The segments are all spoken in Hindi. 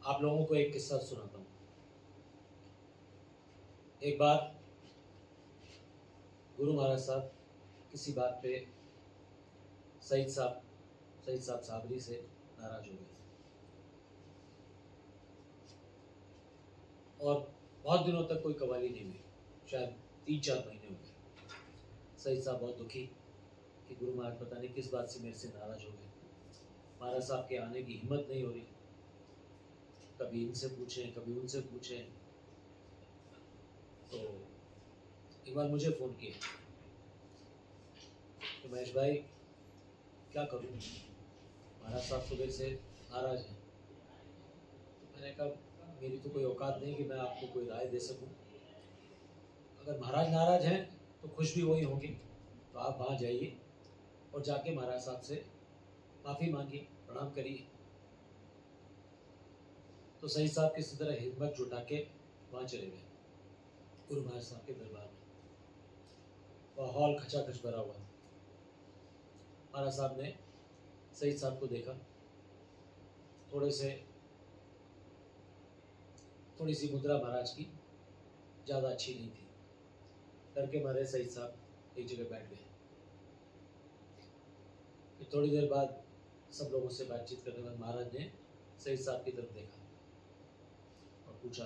आप लोगों को एक किस्सा सुनाता हूँ। एक बार गुरु महाराज साहब किसी बात पे सईद साहब साबरी से नाराज हो गए और बहुत दिनों तक कोई कवाली नहीं हुई, शायद 3-4 महीने हो गए। सईद साहब बहुत दुखी कि गुरु महाराज पता नहीं किस बात से मेरे से नाराज हो गए। महाराज साहब के आने की हिम्मत नहीं हो रही, कभी इनसे पूछें कभी उनसे पूछें। तो एक बार मुझे फ़ोन किया कि महेश भाई क्या करूं, महाराज साहब सुबह से नाराज हैं। तो मैंने कहा मेरी तो कोई औकात नहीं कि मैं आपको कोई राय दे सकूं। अगर महाराज नाराज हैं तो खुश भी वही होंगे, तो आप वहाँ जाइए और जाके महाराज साहब से माफ़ी मांगिए, प्रणाम करिए। तो सईद साहब किसी तरह हिम्मत जुटा के वहाँ चले गए गुरु महाराज साहब के दरबार में। वह हॉल खचाखच भरा हुआ। महाराज साहब ने सईद साहब को देखा, थोड़ी सी मुद्रा महाराज की ज़्यादा अच्छी नहीं थी, करके मारे सईद साहब एक जगह बैठ गए। फिर थोड़ी देर बाद सब लोगों से बातचीत करने के बाद महाराज ने सईद साहब की तरफ देखा और पूछा,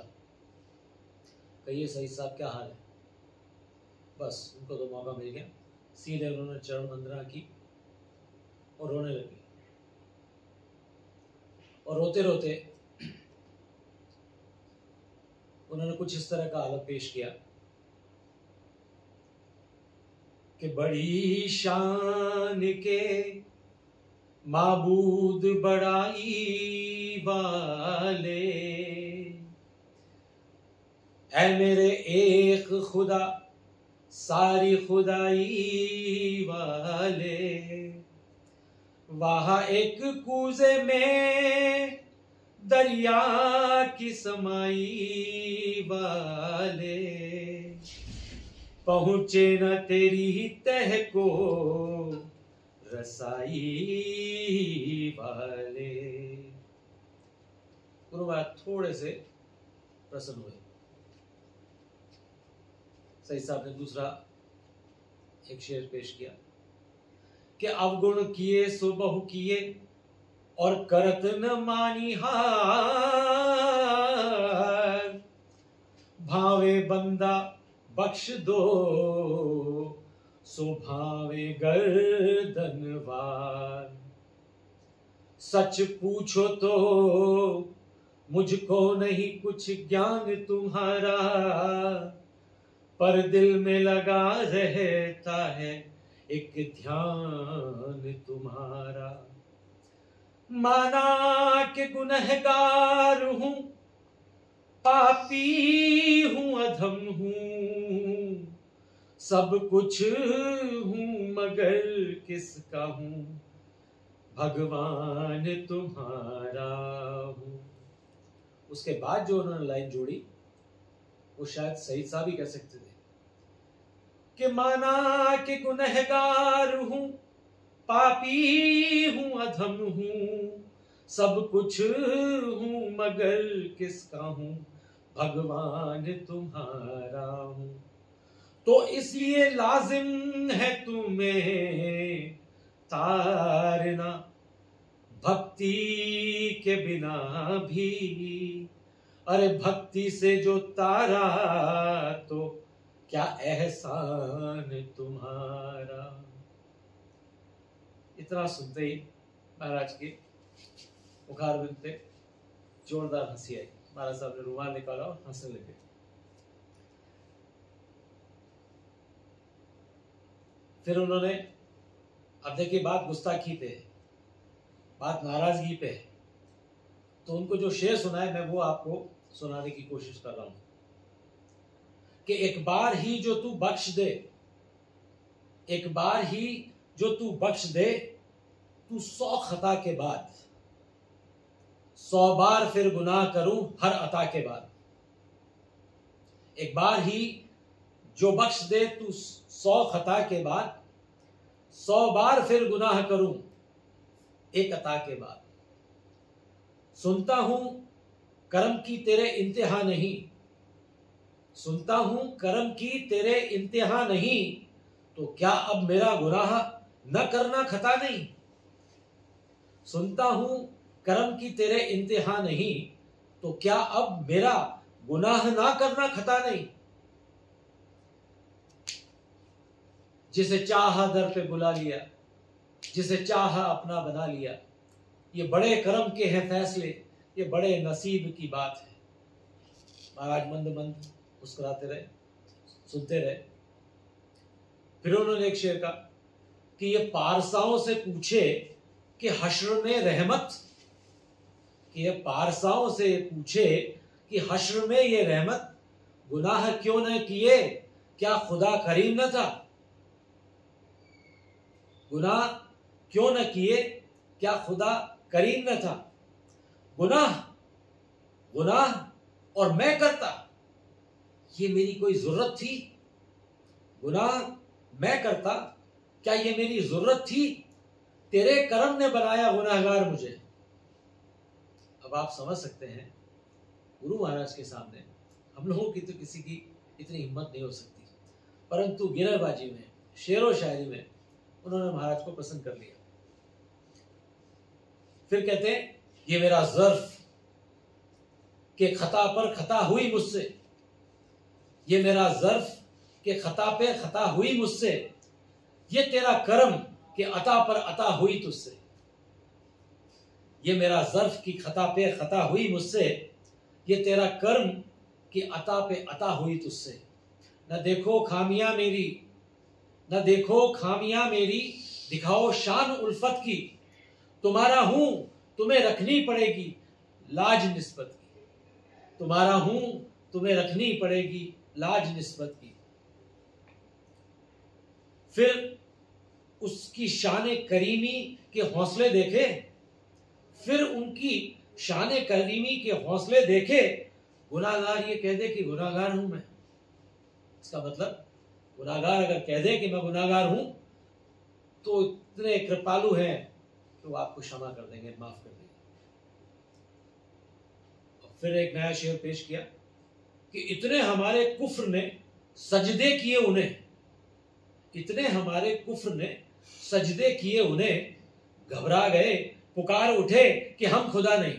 कहिए सईद साहब क्या हाल है। बस उनको तो मौका मिल गया, सीधे उन्होंने चरण वंदना की और रोने लगे। और रोते रोते उन्होंने कुछ इस तरह का आलम पेश किया कि बड़ी शान के माबूद बड़ाई वाले, ऐ मेरे एक खुदा सारी खुदाई वाले, वहाँ एक कूजे में दरिया की समाई वाले, पहुँचे न तेरी तह को रसाई वाले। गुरु महाराज थोड़े से प्रसन्न हुए। सईद साहब ने दूसरा एक शेर पेश किया कि अवगुण किए सो बहु किए और करत न मानी हार, भावे बंदा बख्श दो सो भावे गर्दनवार। सच पूछो तो मुझको नहीं कुछ ज्ञान तुम्हारा, पर दिल में लगा रहता है एक ध्यान तुम्हारा। माना कि गुनहगार हूं, पापी हूं, अधम हूं, सब कुछ हूं मगर किसका हूं, भगवान तुम्हारा हूं। उसके बाद जो उन्होंने लाइन जोड़ी वो शायद सईद साहब ही कह सकते थे कि माना कि गुनहगार हूं, पापी हूं, अधम हूं, सब कुछ हूं मगर किसका हूं, भगवान तुम्हारा हूं। तो इसलिए लाजिम है तुम्हें तारना, भक्ति के बिना भी, अरे भक्ति से जो तारा तो क्या एहसान तुम्हारा। इतना सुनते ही महाराज के मुखारबिंद पे जोरदार हंसी आई। महाराज साहब ने रुमाल निकाला और हंसने लगे। फिर उन्होंने, अब देखिए बात गुस्ताखी पे है, बात नाराजगी पे है, तो उनको जो शेर सुनाए मैं वो आपको सुनाने की कोशिश कर रहा हूं कि एक बार ही जो तू बख्श दे, एक बार ही जो तू बख्श दे, तू 100 खता के बाद 100 बार फिर गुनाह करूं हर अता के बाद। एक बार ही जो बख्श दे तू 100 खता के बाद, 100 बार फिर गुनाह करूं एक अता के बाद। सुनता हूं कर्म की तेरे इंतहा नहीं, सुनता हूं कर्म की तेरे इंतहा नहीं, तो क्या अब मेरा गुनाह न करना खता नहीं। सुनता हूं कर्म की तेरे इंतहा नहीं, तो क्या अब मेरा गुनाह ना करना खता नहीं। जिसे चाहा दर पे बुला लिया, जिसे चाहा अपना बना लिया, ये बड़े कर्म के हैं फैसले, ये बड़े नसीब की बात है। महाराज मंद मंद मुस्कुराते रहे, सुनते रहे। फिर उन्होंने एक शेर कहा कि ये पारसाओं से पूछे कि हश्र में रहमत, कि ये पारसाओं से पूछे कि हश्र में ये रहमत, गुनाह क्यों न किए क्या खुदा करीम न था। गुनाह क्यों न किए क्या खुदा करीम न था। गुनाह गुनाह और मैं करता, ये मेरी कोई जरूरत थी। गुनाह मैं करता, क्या ये मेरी जरूरत थी। तेरे कर्म ने बनाया गुनाहगार मुझे। अब आप समझ सकते हैं गुरु महाराज के सामने हम लोगों की तो किसी की इतनी हिम्मत नहीं हो सकती, परंतु गिरहबाजी में, शेरो शायरी में उन्होंने महाराज को पसंद कर लिया। फिर कहते हैं ये मेरा ज़र्फ के खता पर खता हुई मुझसे, ये मेरा ज़र्फ के खता पे खता हुई मुझसे, ये तेरा कर्म के अता पर अता हुई तुझसे। ये मेरा ज़र्फ की खता पे खता हुई मुझसे, ये तेरा कर्म की अता पे अता हुई तुझसे। न देखो खामियां मेरी, न देखो खामियां मेरी, दिखाओ शान उल्फत की। तुम्हारा हूं तुम्हें रखनी पड़ेगी लाज निस्बत की। तुम्हारा हूं तुम्हें रखनी पड़ेगी लाज निस्बत की। फिर उसकी शान करीमी के हौसले देखे, फिर उनकी शान करीमी के हौसले देखे। गुनाहगार ये कह दे कि गुनाहगार हूं मैं, इसका मतलब गुनाहगार अगर कह दे कि मैं गुनाहगार हूं तो इतने कृपालु हैं कि वो आपको क्षमा कर देंगे, माफ कर देंगे। और फिर एक नया शेर पेश किया कि इतने हमारे कुफ्र ने सजदे किए उन्हें, इतने हमारे कुफ्र ने सजदे किए उन्हें, घबरा गए पुकार उठे कि हम खुदा नहीं।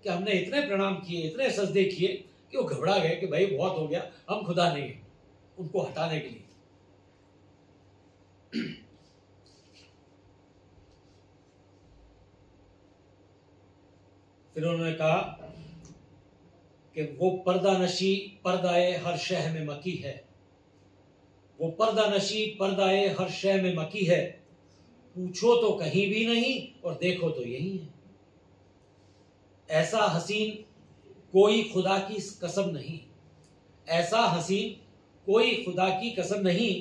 कि हमने इतने प्रणाम किए, इतने सजदे किए कि वो घबरा गए कि भाई बहुत हो गया, हम खुदा नहीं है, उनको हटाने के लिए। फिर उन्होंने कहा कि वो पर्दा नशी पर्दाए हर शह में मकी है, वो पर्दा नशी पर्दाए हर शह में मकी है। पूछो तो कहीं भी नहीं और देखो तो यही है। ऐसा हसीन कोई खुदा की कसम नहीं, ऐसा हसीन कोई खुदा की कसम नहीं,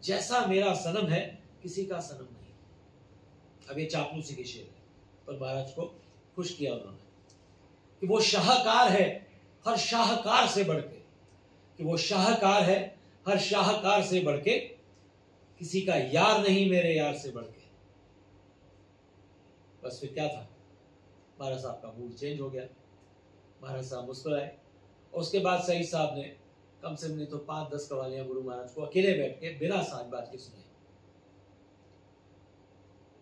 जैसा मेरा सनम है किसी का सनम नहीं। अब ये चापलूसी के शेर है, पर महाराज को खुश किया उन्होंने कि वो शाहकार है हर शाहकार से बढ़ के, कि वो शाहकार है हर शाहकार से बढ़ के, किसी का यार नहीं मेरे यार से बढ़ के। बस फिर क्या था, महाराज साहब का मूड चेंज हो गया, महाराज साहब मुस्कुराए। और उसके बाद सईद साहब ने कम से कम नहीं तो 5-10 कवालियां गुरु महाराज को अकेले बैठ के बिना साज बाज के सुनाई।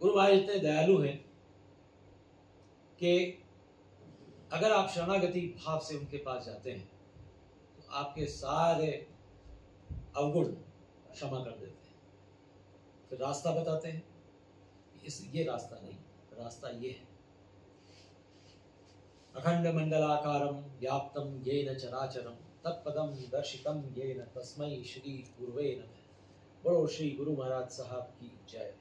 गुरु महाराज इतने दयालु हैं कि अगर आप शरणागति भाव से उनके पास जाते हैं तो आपके सारे अवगुण क्षमा कर देते हैं। फिर रास्ता बताते हैं, ये रास्ता नहीं, रास्ता ये है। अखंड मंडलाकारं व्याप्तं येन चराचरं तत्पदं दर्शितं येन तस्मै श्री गुरुवे नमः। बोलो श्री गुरु महाराज साहब की जय।